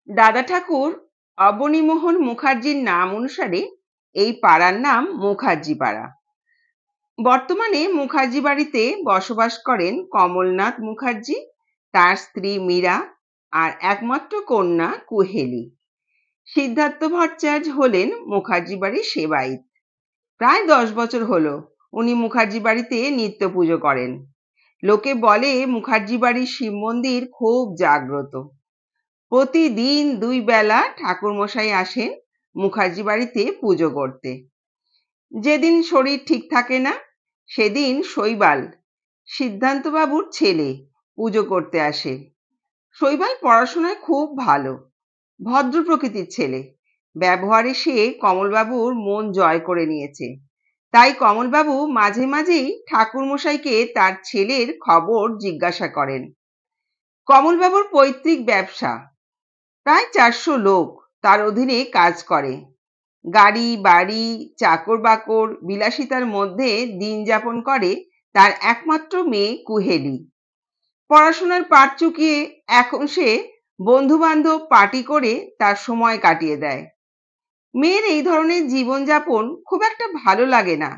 দাদা ঠাকুর অবনীমোহন মুখার্জির নাম অনুসারে এই পাড়ার নাম মুখার্জি পাড়া। বর্তমানে মুখার্জি বাড়িতে বসবাস করেন কমলনাথ মুখার্জি, তার স্ত্রী মীরা আর একমাত্র কন্যা কুহেলি। সিদ্ধার্থ ভট্টাচার্য হলেন মুখার্জি বাড়ির সেবায়েত। প্রায় 10 বছর হলো উনি মুখার্জি বাড়িতে নিত্য পুজো করেন। লোকে বলে মুখার্জি বাড়ির শিব মন্দির খুব জাগ্রত। প্রতিদিন 2 বেলা ঠাকুরমশাই আসেন মুখার্জি বাড়িতে পুজো করতে। যেদিন শরীর ঠিক থাকে না সেদিন শৈবাল, সিদ্ধান্ত বাবুর ছেলে, পুজো করতে আসে। শৈবাল পড়াশোনায় খুব ভালো, ভদ্র প্রকৃতির ছেলে। ব্যবহারে সে কমলবাবুর মন জয় করে নিয়েছে। তাই কমলবাবু মাঝে মাঝেই ঠাকুরমশাইকে তার ছেলের খবর জিজ্ঞাসা করেন। কমলবাবুর পৈতৃক ব্যবসা, প্রায় 400 লোক তার অধীনে কাজ করে। গাড়ি বাড়ি চাকর বাকর বিলাসিতার মধ্যে দিন যাপন করে তার একমাত্র মেয়ে কুহেলি। পড়াশোনার পাঠ চুকিয়ে এখন সে বন্ধু বান্ধব পার্টি করে তার সময় কাটিয়ে দেয়। মেয়ের এই ধরনের জীবনযাপন খুব একটা ভালো লাগে না,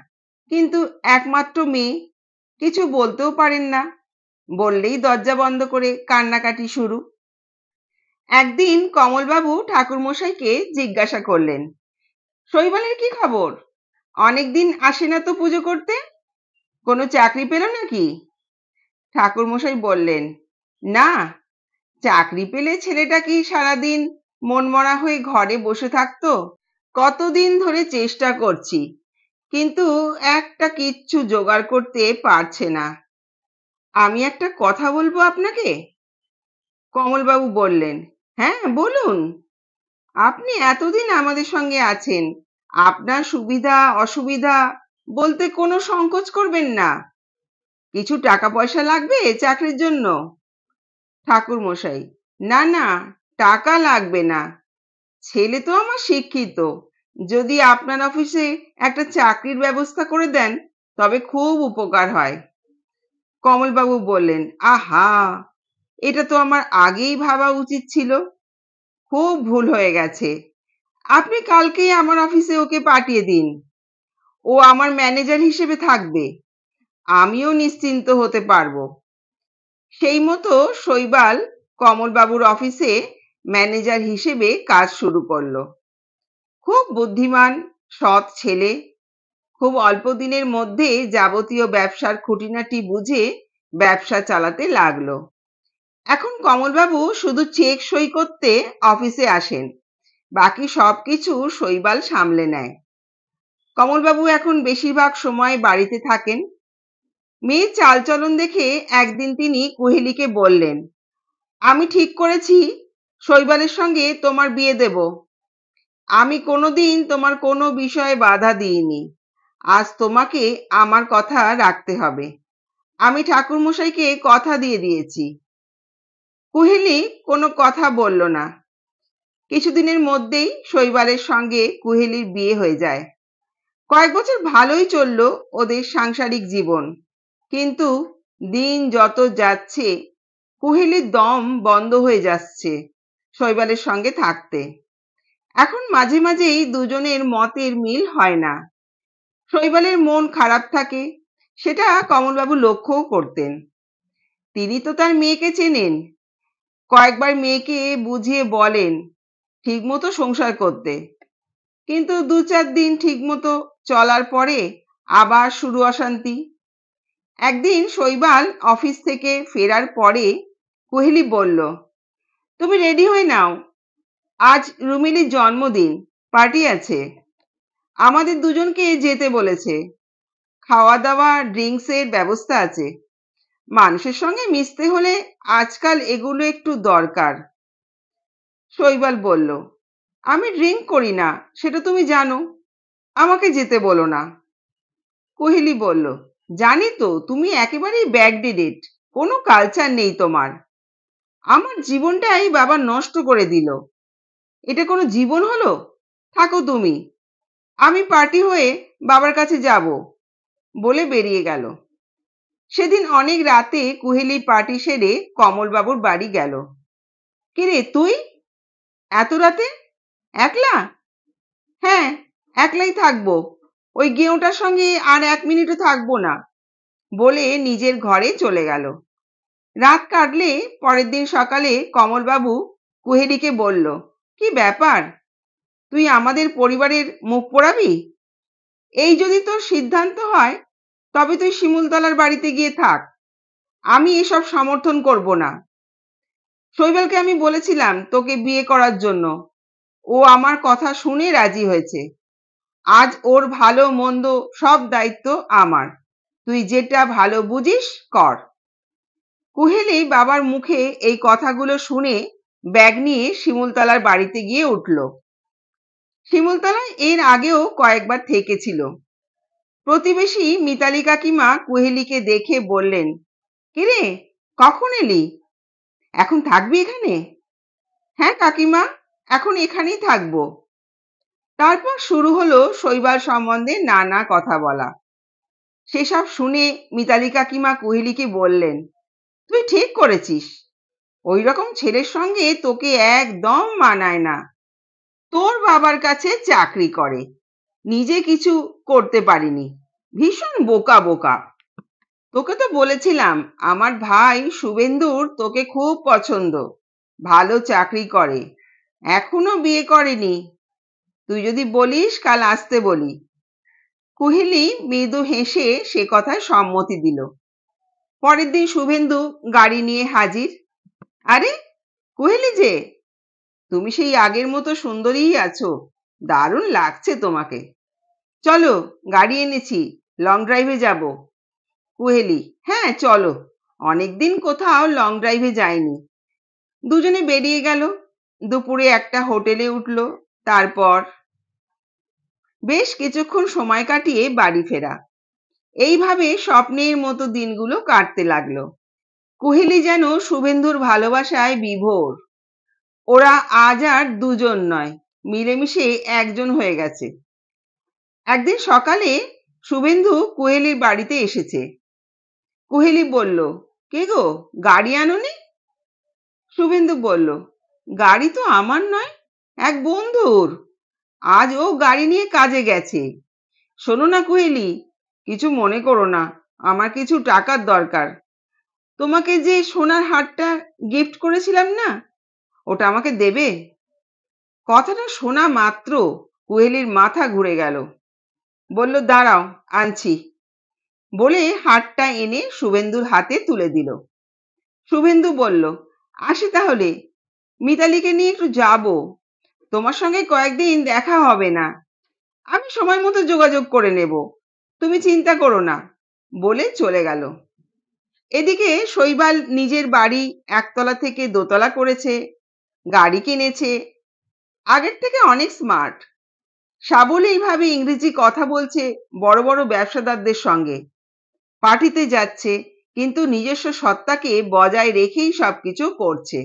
কিন্তু একমাত্র মেয়ে, কিছু বলতেও পারেন না। বললেই দরজা বন্ধ করে কান্নাকাটি শুরু। একদিন কমলবাবু ঠাকুরমশাইকে জিজ্ঞাসা করলেন, শৈবালের কি খবর? অনেকদিন আসে না তো পুজো করতে, কোনো চাকরি পেল নাকি? ঠাকুরমশাই বললেন, না, চাকরি পেলে ছেলেটা কি সারাদিন মনমরা হয়ে ঘরে বসে থাকতো? কতদিন ধরে চেষ্টা করছি, কিন্তু একটা কিচ্ছু জোগাড় করতে পারছে না। আমি একটা কথা বলবো আপনাকে? কমলবাবু বললেন, হ্যাঁ বলুন। আপনি এতদিন আমাদের সঙ্গে আছেন, আপনার সুবিধা অসুবিধা বলতে কোনো সংকোচ করবেন না। কিছু টাকা পয়সা লাগবে চাকরির জন্য? ঠাকুর মশাই, না না, টাকা লাগবে না। ছেলে তো আমার শিক্ষিত, যদি আপনার অফিসে একটা চাকরির ব্যবস্থা করে দেন তবে খুব উপকার হয়। কমলবাবু বললেন, আহা, এটা তো আমার আগেই ভাবা উচিত ছিল। খুব ভুল হয়ে গেছে। আপনি কালকেই আমার অফিসে ওকে পাঠিয়ে দিন। ও আমার ম্যানেজার হিসেবে থাকবে, আমিও নিশ্চিন্ত হতে পারবো। সেই মতো শৈবাল কমলবাবুর অফিসে ম্যানেজার হিসেবে কাজ শুরু করলো। খুব বুদ্ধিমান, সৎ ছেলে। খুব অল্প দিনের মধ্যে যাবতীয় ব্যবসার খুঁটিনাটি বুঝে ব্যবসা চালাতে লাগলো। এখন কমলবাবু শুধু চেক সই করতে অফিসে আসেন, বাকি সবকিছু শৈবাল সামলে নেয়। কমলবাবু এখন বেশিরভাগ সময় বাড়িতে থাকেন। মেয়ের চালচলন দেখে একদিন তিনি কুহেলিকে বললেন, আমি ঠিক করেছি শৈবালের সঙ্গে তোমার বিয়ে দেব। আমি কোনোদিন তোমার কোনো বিষয়ে বাধা দিইনি, আজ তোমাকে আমার কথা রাখতে হবে। আমি ঠাকুরমশাইকে কথা দিয়ে দিয়েছি। কুহেলি কোনো কথা বলল না। কিছুদিনের মধ্যেই শৈবালের সঙ্গে কুহেলির বিয়ে হয়ে যায়। কয়েক বছর ভালোই চলল ওদের সাংসারিক জীবন, কিন্তু দিন যত যাচ্ছে কুহেলির দম বন্ধ হয়ে যাচ্ছে শৈবালের সঙ্গে থাকতে। এখন মাঝে মাঝেই দুজনের মতের মিল হয় না। শৈবালের মন খারাপ থাকে, সেটা কমলবাবু লক্ষ্যও করতেন। তিনি তো তার মেয়েকে চেনেন, কয়েকবার মেয়েকে বুঝিয়ে বলেন ঠিকমতো সংসার করতে, কিন্তু 2-4 দিন ঠিকমতো চলার পরে আবার শুরু অশান্তি। একদিন শৈবাল অফিস থেকে ফেরার পরে কোহেলি বলল, তুমি রেডি হয়ে নাও, আজ রুমিলির জন্মদিন, পার্টি আছে। আমাদের দুজনকে যেতে বলেছে। খাওয়া দাওয়া ড্রিঙ্কসের ব্যবস্থা আছে। মানুষের সঙ্গে মিশতে হলে আজকাল এগুলো একটু দরকার। শৈবাল বলল, আমি ড্রিঙ্ক করি না, সেটা তুমি জানো, আমাকে যেতে বলো না। কোহেলি বলল, জানি তো তুমি একেবারেই ব্যাকডেটেড, কোনো কালচার নেই তোমার। আমার জীবনটাই বাবা নষ্ট করে দিল। এটা কোনো জীবন হলো? থাকো তুমি, আমি পার্টি হয়ে বাবার কাছে যাব, বলে বেরিয়ে গেল। সেদিন অনেক রাতে কুহেলি পার্টি সেরে কমলবাবুর বাড়ি গেল। কিরে তুই? এত রাতে? একলা? হ্যাঁ, একলাই থাকবো। ওই গেঁয়োটার সঙ্গে আর 1 মিনিটও থাকবো না, বলে নিজের ঘরে চলে গেল। রাত কাটলে পরের দিন সকালে কমলবাবু কুহেলিকে বলল, কি ব্যাপার, তুই আমাদের পরিবারের মুখ পোড়াবি? এই যদি তোর সিদ্ধান্ত হয়, তবে তুই শিমুলতলার বাড়িতে গিয়ে থাক। আমি এসব সমর্থন করব না। শৈবালকে আমি বলেছিলাম তোকে বিয়ে করার জন্য, ও আমার কথা শুনে রাজি হয়েছে। আজ ওর ভালো মন্দ সব দায়িত্ব আমার। তুই যেটা ভালো বুঝিস কর। কুহেলি বাবার মুখে এই কথাগুলো শুনে ব্যাগ নিয়ে শিমুলতলার বাড়িতে গিয়ে উঠল। শিমুলতলায় এর আগেও কয়েকবার থেকেছিল। প্রতিবেশী মিতালি কাকিমা কুহেলিকে দেখে বললেন, কিরে, কখন এলি? এখন থাকবি এখানে? হ্যাঁ কাকিমা, এখন এখানেই থাকবো। তারপর শুরু হলো শৈবাল সম্বন্ধে নানা কথা বলা। সেসব শুনে মিতালি কাকিমা কুহেলিকে বললেন, তুই ঠিক করেছিস, ওই রকম ছেলের সঙ্গে তোকে একদম মানায় না। তোর বাবার কাছে চাকরি করে, নিজে কিছু করতে পারিনি, ভীষণ বোকা বোকা। তোকে তো বলেছিলাম আমার ভাই শুভেন্দুর তোকে খুব পছন্দ, ভালো চাকরি করে, এখনো বিয়ে করেনি। তুই যদি বলিস কাল আসতে বলি। কুহেলি মৃদু হেসে সে কথায় সম্মতি দিল। পরের দিন শুভেন্দু গাড়ি নিয়ে হাজির। আরে কুহেলি যে, তুমি সেই আগের মতো সুন্দরীই আছো, দারুণ লাগছে তোমাকে। চলো, গাড়ি এনেছি, লং ড্রাইভে যাব। কুহেলি, হ্যাঁ চলো, অনেকদিন কোথাও লং ড্রাইভে যাইনি। দুজনে বেরিয়ে গেল। দুপুরে একটা হোটেলে উঠলো। তারপর বেশ কিছুক্ষণ সময় কাটিয়ে বাড়ি ফেরা। এইভাবে স্বপ্নের মতো দিনগুলো কাটতে লাগলো। কুহেলি যেন শুভেন্দুর ভালোবাসায় বিভোর। ওরা আজ আর দুজন নয়, মিলেমিশে একজন হয়ে গেছে। একদিন সকালে শুভেন্দু কুহেলির বাড়িতে এসেছে। কুহেলি বলল, কে গো, গাড়ি আনোনি? শুভেন্দু বলল, গাড়ি তো আমার নয়, এক বন্ধুর। আজ ও গাড়ি নিয়ে কাজে গেছে। শোনো না কুহেলি, কিছু মনে করো না, আমার কিছু টাকার দরকার। তোমাকে যে সোনার হারটা গিফট করেছিলাম না, ওটা আমাকে দেবে? কথাটা শোনা মাত্র কুহেলির মাথা ঘুরে গেল। বলল, দাঁড়াও, আনছি, বলে হারটা এনে শুভেন্দুর হাতে তুলে দিল। শুভেন্দু বলল, আসি তাহলে, মিতালিকে নিয়ে একটু যাব, তোমার সঙ্গে কয়েকদিন দেখা হবে না, আমি সময় মতো যোগাযোগ করে নেব, তুমি চিন্তা করো না, বলে চলে গেল। এদিকে শৈবাল নিজের বাড়ি একতলা থেকে দোতলা করেছে, গাড়ি কিনেছে, আগের থেকে অনেক স্মার্ট। সাবলীলভাবে ইংরেজি কথা বলছে বড় বড় ব্যবসাদারদের সঙ্গে, পার্টিতে যাচ্ছে, কিন্তু নিজস্ব সত্তাকে বজায় রেখেই সবকিছু করছে।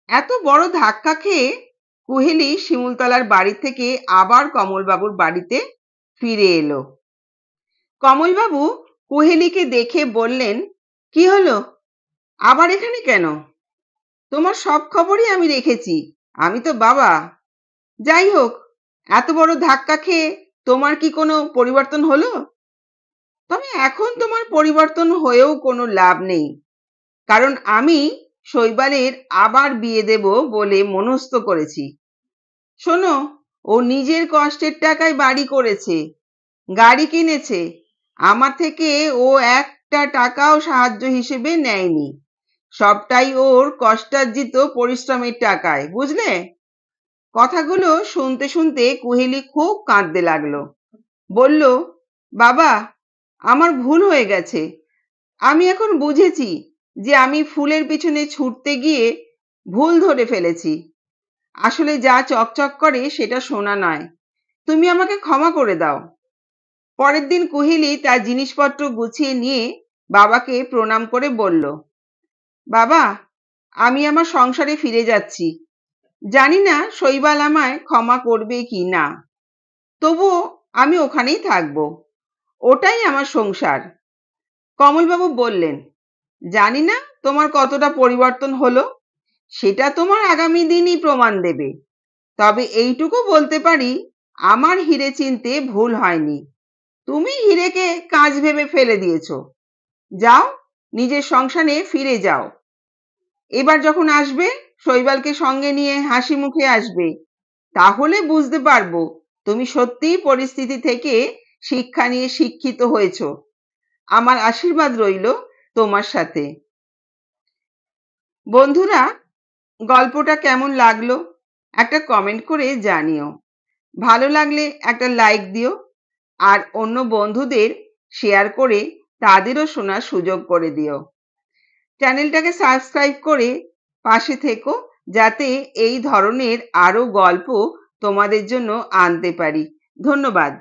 এত বড় ধাক্কা খেয়ে কুহেলি শিমুলতলার বাড়ি থেকে আবার কমলবাবুর বাড়িতে ফিরে এলো। কমলবাবু কুহেলিকে দেখে বললেন, কি হলো, আবার এখানে কেন? তোমার সব খবরই আমি রেখেছি, আমি তো বাবা। যাই হোক, এত বড় ধাক্কা খেয়ে তোমার কি কোনো পরিবর্তন হলো? তবে এখন তোমার পরিবর্তন হয়েও কোনো লাভ নেই, কারণ আমি শৈবালের আবার বিয়ে দেব বলে মনস্থ করেছি। শোনো, ও নিজের কষ্টের টাকায় বাড়ি করেছে, গাড়ি কিনেছে, আমার থেকে ও একটা টাকাও সাহায্য হিসেবে নেয়নি, সবটাই ওর কষ্টার্জিত পরিশ্রমের টাকায়, বুঝলে? কথাগুলো শুনতে শুনতে কুহেলি খুব কাঁদতে লাগলো। বলল, বাবা, আমার ভুল হয়ে গেছে। আমি এখন বুঝেছি যে আমি ফুলের পিছনে ছুটতে গিয়ে ভুল ধরে ফেলেছি। আসলে যা চকচক করে সেটা সোনা নয়। তুমি আমাকে ক্ষমা করে দাও। পরের দিন কুহেলি তার জিনিসপত্র গুছিয়ে নিয়ে বাবাকে প্রণাম করে বলল, বাবা, আমি আমার সংসারে ফিরে যাচ্ছি। জানি না শৈবাল আমায় ক্ষমা করবে কি না, তবুও আমি ওখানেই থাকবো, ওটাই আমার সংসার। কমলবাবু বললেন, জানি না তোমার কতটা পরিবর্তন হলো, সেটা তোমার আগামী দিনই প্রমাণ দেবে। তবে এইটুকু বলতে পারি, আমার হিরে চিনতে ভুল হয়নি। তুমি হিরেকে কাঁচ ভেবে ফেলে দিয়েছো। যাও, নিজের সংসারে ফিরে যাও। এবার যখন আসবে, শৈবালকে সঙ্গে নিয়ে হাসি মুখে আসবে। তাহলে বুঝতে পারবো তুমি সত্যিই পরিস্থিতি থেকে শিক্ষা নিয়ে শিক্ষিত হয়েছো। আমার আশীর্বাদ রইল তোমার সাথে। বন্ধুরা, গল্পটা কেমন লাগলো একটা কমেন্ট করে জানিও। ভালো লাগলে একটা লাইক দিও, আর অন্য বন্ধুদের শেয়ার করে তাদেরও শোনার সুযোগ করে দিও। চ্যানেলটাকে সাবস্ক্রাইব করে পাশে থেকো, যাতে এই ধরনের আরো গল্প তোমাদের জন্য আনতে পারি। ধন্যবাদ।